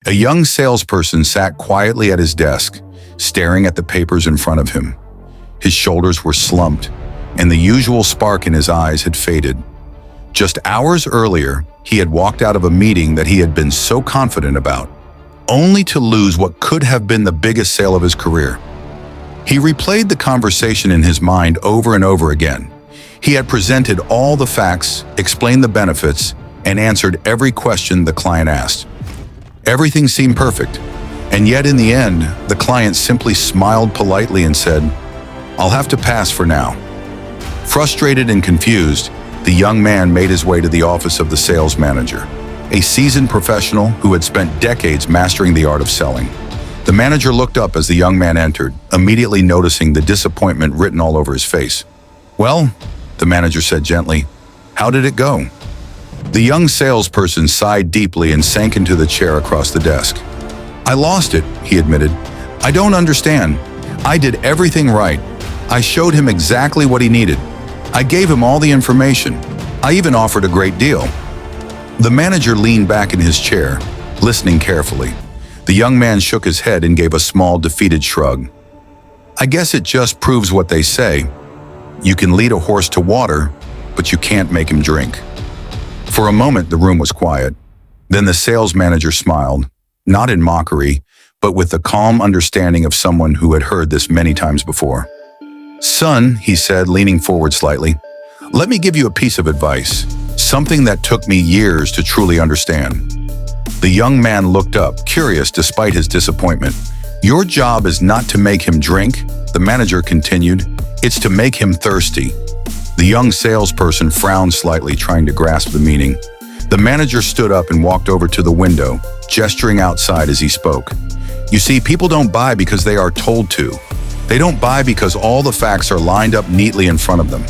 A young salesperson sat quietly at his desk, staring at the papers in front of him. His shoulders were slumped, and the usual spark in his eyes had faded. Just hours earlier, he had walked out of a meeting that he had been so confident about, only to lose what could have been the biggest sale of his career. He replayed the conversation in his mind over and over again. He had presented all the facts, explained the benefits, and answered every question the client asked. Everything seemed perfect, and yet in the end, the client simply smiled politely and said, "I'll have to pass for now." Frustrated and confused, the young man made his way to the office of the sales manager, a seasoned professional who had spent decades mastering the art of selling. The manager looked up as the young man entered, immediately noticing the disappointment written all over his face. "Well," the manager said gently, "how did it go?" The young salesperson sighed deeply and sank into the chair across the desk. "I lost it," he admitted. "I don't understand. I did everything right. I showed him exactly what he needed. I gave him all the information. I even offered a great deal." The manager leaned back in his chair, listening carefully. The young man shook his head and gave a small, defeated shrug. "I guess it just proves what they say. You can lead a horse to water, but you can't make him drink." For a moment, the room was quiet. Then the sales manager smiled, not in mockery, but with the calm understanding of someone who had heard this many times before. "Son," he said, leaning forward slightly, "let me give you a piece of advice, something that took me years to truly understand." The young man looked up, curious despite his disappointment. "Your job is not to make him drink," the manager continued. "It's to make him thirsty." The young salesperson frowned slightly, trying to grasp the meaning. The manager stood up and walked over to the window, gesturing outside as he spoke. "You see, people don't buy because they are told to. They don't buy because all the facts are lined up neatly in front of them.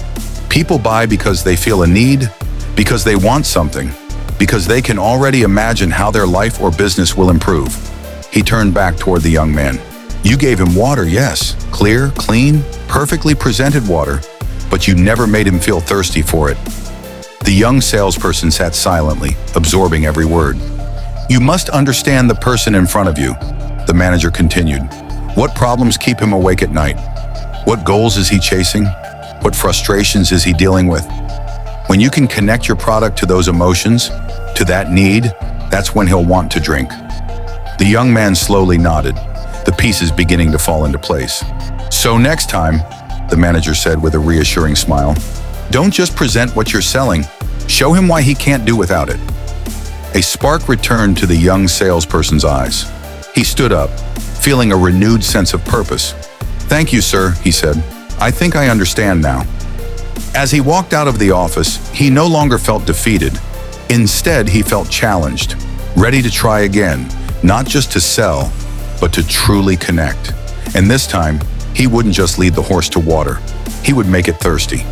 People buy because they feel a need, because they want something, because they can already imagine how their life or business will improve." He turned back toward the young man. "You gave him water, yes, clear, clean, perfectly presented water, but you never made him feel thirsty for it." The young salesperson sat silently, absorbing every word. "You must understand the person in front of you," the manager continued. "What problems keep him awake at night? What goals is he chasing? What frustrations is he dealing with? When you can connect your product to those emotions, to that need, that's when he'll want to drink." The young man slowly nodded, the pieces beginning to fall into place. "So next time," the manager said with a reassuring smile, "don't just present what you're selling, show him why he can't do without it." A spark returned to the young salesperson's eyes. He stood up, feeling a renewed sense of purpose. "Thank you, sir," he said. "I think I understand now." As he walked out of the office, he no longer felt defeated. Instead, he felt challenged, ready to try again, not just to sell, but to truly connect. And this time, he wouldn't just lead the horse to water, he would make it thirsty.